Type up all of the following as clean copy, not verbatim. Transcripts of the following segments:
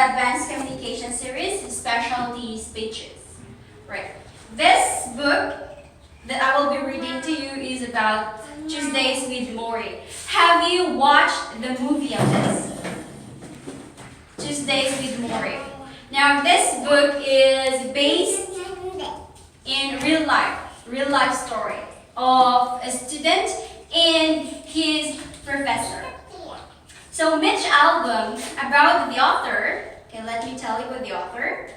Advanced Communication Series, Specialty Speeches. Right. This book that I will be reading to you is about Tuesdays with Maury. Have you watched the movie of this? Tuesdays with Maury. Now this book is based in real life story of a student and his professor. So Mitch album about the author, okay, let me tell you about the author.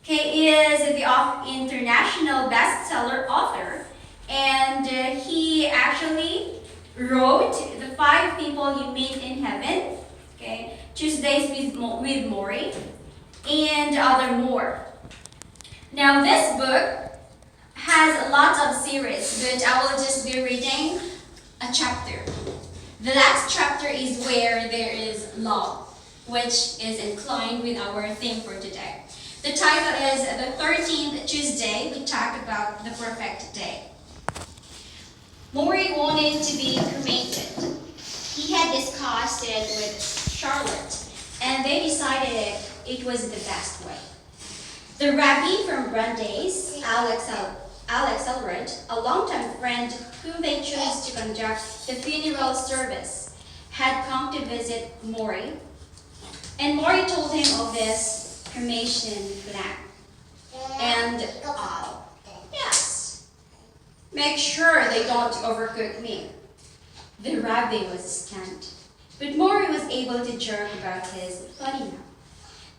Okay, is the international bestseller author, and he actually wrote The 5 People You Meet in Heaven, okay, Tuesdays with Maury, and other more. Now this book has lots of series, but I will just be reading a chapter. The last chapter is where there is love, which is inclined with our theme for today. The title is The 13th Tuesday. We talk about the perfect day. Maury wanted to be cremated. He had discussed it with Charlotte, and they decided it was the best way. The rabbi from Brandeis, Alex Elrod, a longtime friend whom they chose to conduct the funeral service, had come to visit Maury, and Maury told him of this cremation plan. And, yes, make sure they don't overcook me. The rabbi was stunned, but Maury was able to joke about his funny mouth.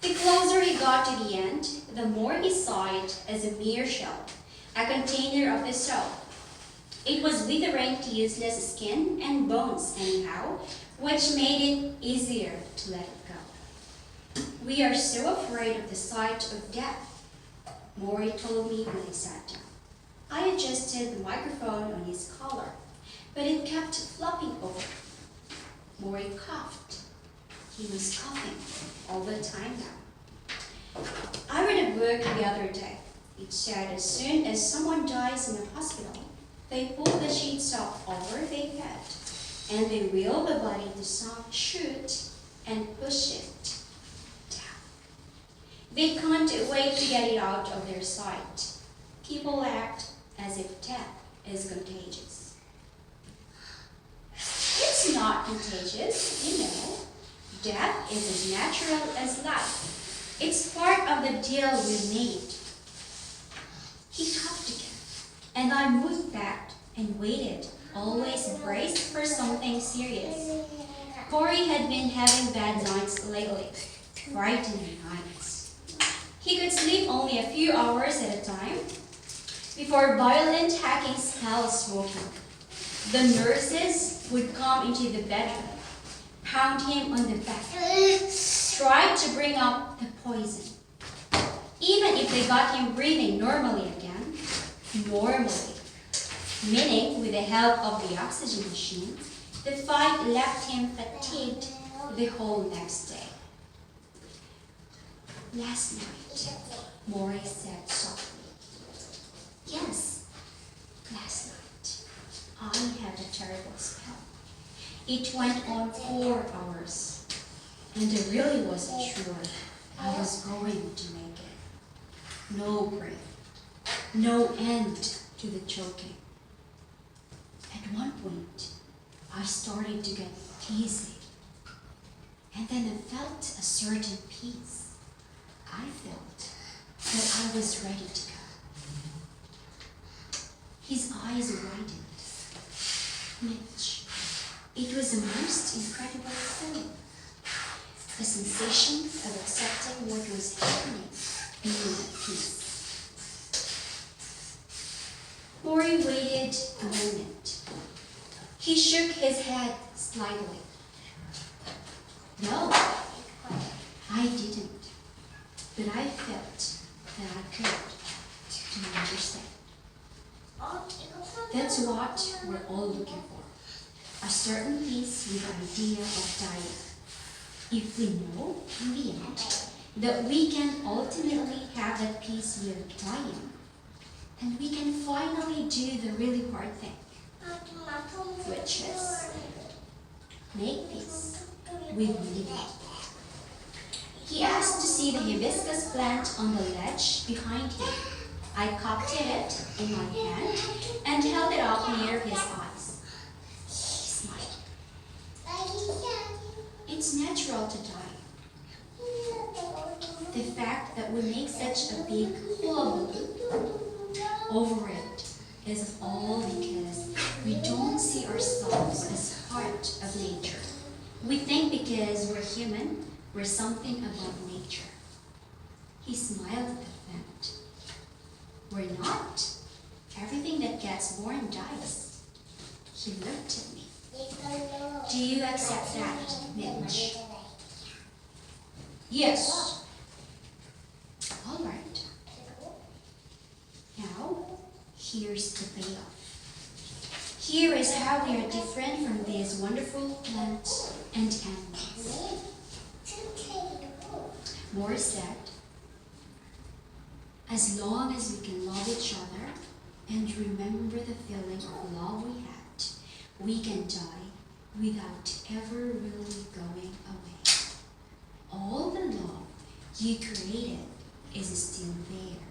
The closer he got to the end, the more he saw it as a mere shell, a container of the soul. It was withering to useless skin and bones anyhow, which made it easier to let it go. We are so afraid of the sight of death, Maury told me when I sat down. I adjusted the microphone on his collar, but it kept flopping over. Maury coughed. He was coughing all the time now. I read a book the other day. It said as soon as someone dies in a hospital, they pull the sheets off over their head, and they wheel the body to some chute and push it down. They can't wait to get it out of their sight. People act as if death is contagious. It's not contagious, you know. Death is as natural as life. It's part of the deal we made. He coughed again, and I moved back and waited, always braced for something serious. Maury had been having bad nights lately, frightening nights. He could sleep only a few hours at a time before violent hacking spells woke him. The nurses would come into the bedroom, pound him on the back, try to bring up the poison. Even if they got him breathing normally again, meaning with the help of the oxygen machine, the fight left him fatigued the whole next day. Last night, Maury said softly. Yes, last night, I had a terrible spell. It went on 4 hours, and I really wasn't sure I was going to make it. No breath, no end to the choking. At one point, I started to get dizzy, and then I felt a certain peace. I felt that I was ready to go. His eyes widened. Mitch, it was a most incredible feeling. The sensation of accepting what was happening and being at peace. Maury waited a moment. He shook his head slightly. No, I didn't. But I felt that I could. Do you understand? That's what we're all looking for. A certain peace with the idea of dying. If we know, in the end, that we can ultimately have that peace with dying, and we can finally do the really hard thing, which is make peace with living. He asked to see the hibiscus plant on the ledge behind him. I cocked it in my hand and held it up near his eyes. He smiled. It's natural to die. The fact that we make such a big hullabaloo over it is all because we don't see ourselves as part of nature. We think because we're human, we're something above nature. He smiled at the fact. We're not. Everything that gets born dies. He looked at me. Do you accept that, Mitch? Yes. All right. Now, here's the payoff. Here is how we are different from these wonderful plants and animals. Morris said, as long as we can love each other and remember the feeling of love we had, we can die without ever really going away. All the love you created is still there.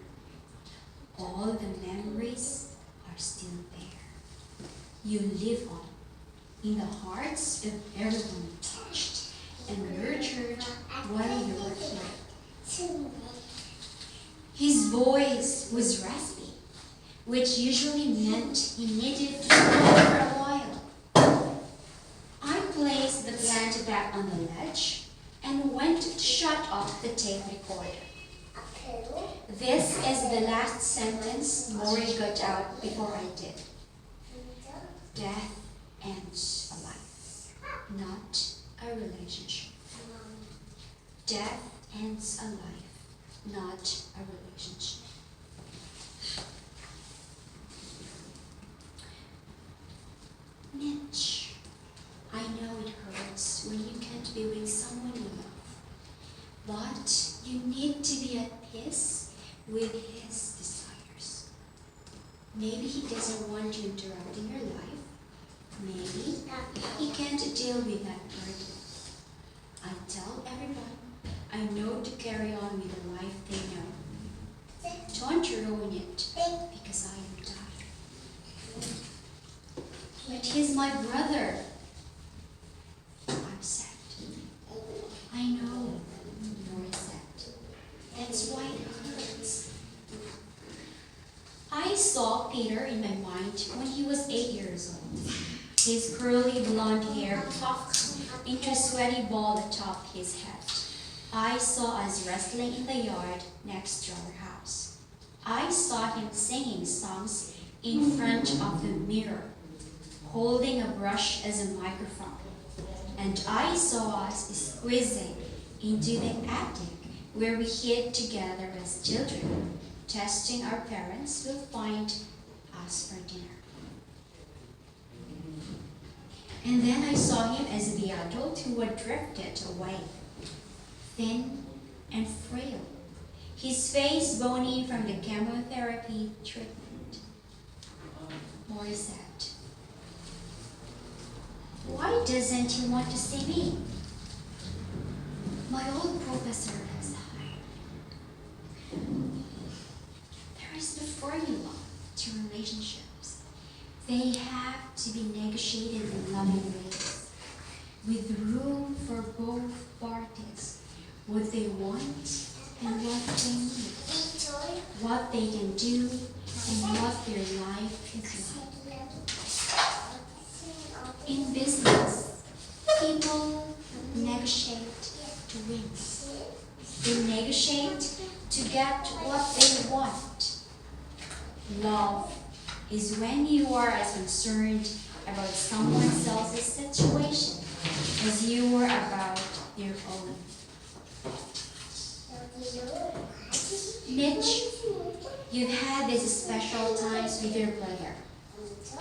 All the memories are still there. You live on in the hearts of everyone you touched and nurtured while you were here. His voice was raspy, which usually meant he needed to talk for a while. I placed the plant back on the ledge and went to shut off the tape recorder. This is the last sentence Maury got out before I did. Death ends a life, not a relationship. Death ends a life, not a relationship. Mitch, I know it hurts when you can't be with someone you love, but you need to be at peace with his desires. Maybe he doesn't want you interrupting your life. Maybe he can't deal with that burden. I tell everyone I know to carry on with the life they know. Don't ruin it because I am dying. But he's my brother. I'm sad. I know, Nora said. That's why it hurts. I saw Peter in my mind when he was 8 years old. His curly blonde hair puffed into a sweaty ball atop his head. I saw us wrestling in the yard next to our house. I saw him singing songs in front of the mirror, holding a brush as a microphone. And I saw us squeezing into the attic where we hid together as children, testing our parents will find us for dinner. And then I saw him as the adult who had drifted away, thin and frail, his face bony from the chemotherapy treatment. Maury said, why doesn't he want to see me? My old professor has died. There is no formula to relationships. They have to be negotiated in loving ways, with room for both parties, what they want and what they need, what they can do and what their life is like. In business, people negotiate to win. They negotiate to get what they want. Love is when you are as concerned about someone else's situation as you are about your own. Mitch, you've had these special times with your brother,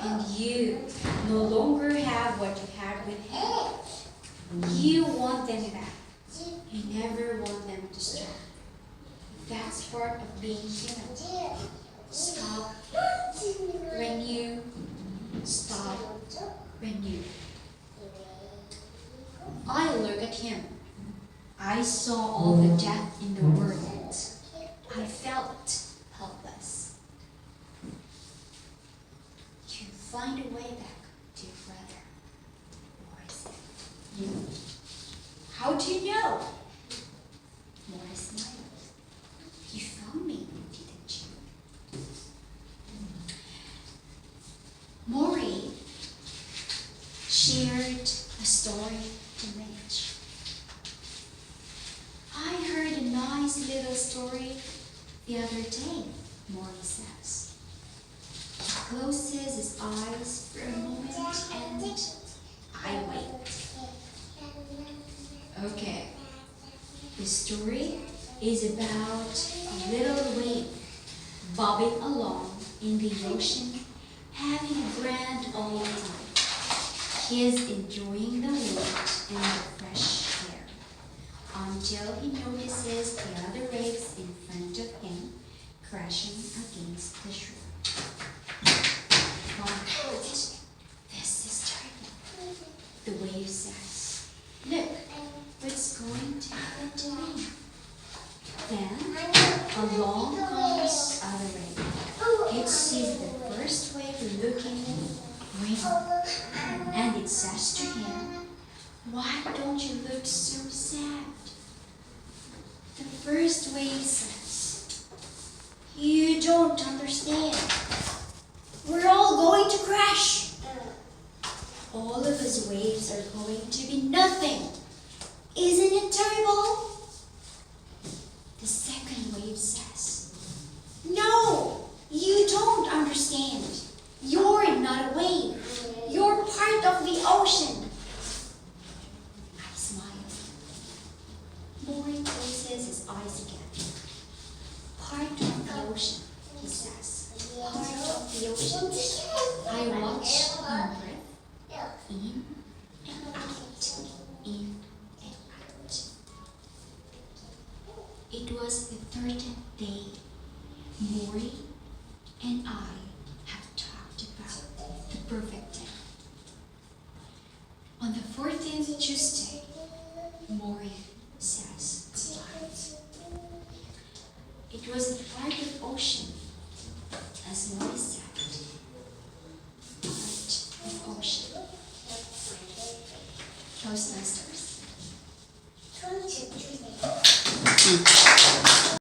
and you no longer have what you had with him. You want them back. You never want them to stop. That's part of being human. Stop, renew, stop, renew. I look at him. I saw all the death in the world. I felt helpless. You find a way back, dear brother, Mori said. You? How do you know? Mori smiled. You found me, didn't you? Mori shared a story to Mitch. I heard a nice little story the other day, Mori says. He closes his eyes for a moment and I wait. Okay, the story is about a little wave bobbing along in the ocean, having a grand old time. He is enjoying the wind and the fresh air until he notices the other waves in front of him crashing against the shore. Oh, this is terrible, the wave says. Look, what's going to happen to me? Then along comes other wave. It sees the first wave looking green, and it says to him, why don't you look so sad? The first wave says, you don't understand. We're all going to crash. All of us waves are going to be nothing. Isn't it terrible? The second wave says, no, you don't understand. You're not a wave. You're part of the ocean. I smile. Mori closes his eyes again. Part of the ocean, he says. Part of the ocean. I watch him breathe in and out, in and out. It was the 13th day. Mori and I have talked about the perfect day. On the 14th Tuesday, Mori says goodbye. It was a part of ocean, as Mori said, part of ocean. Toastmasters.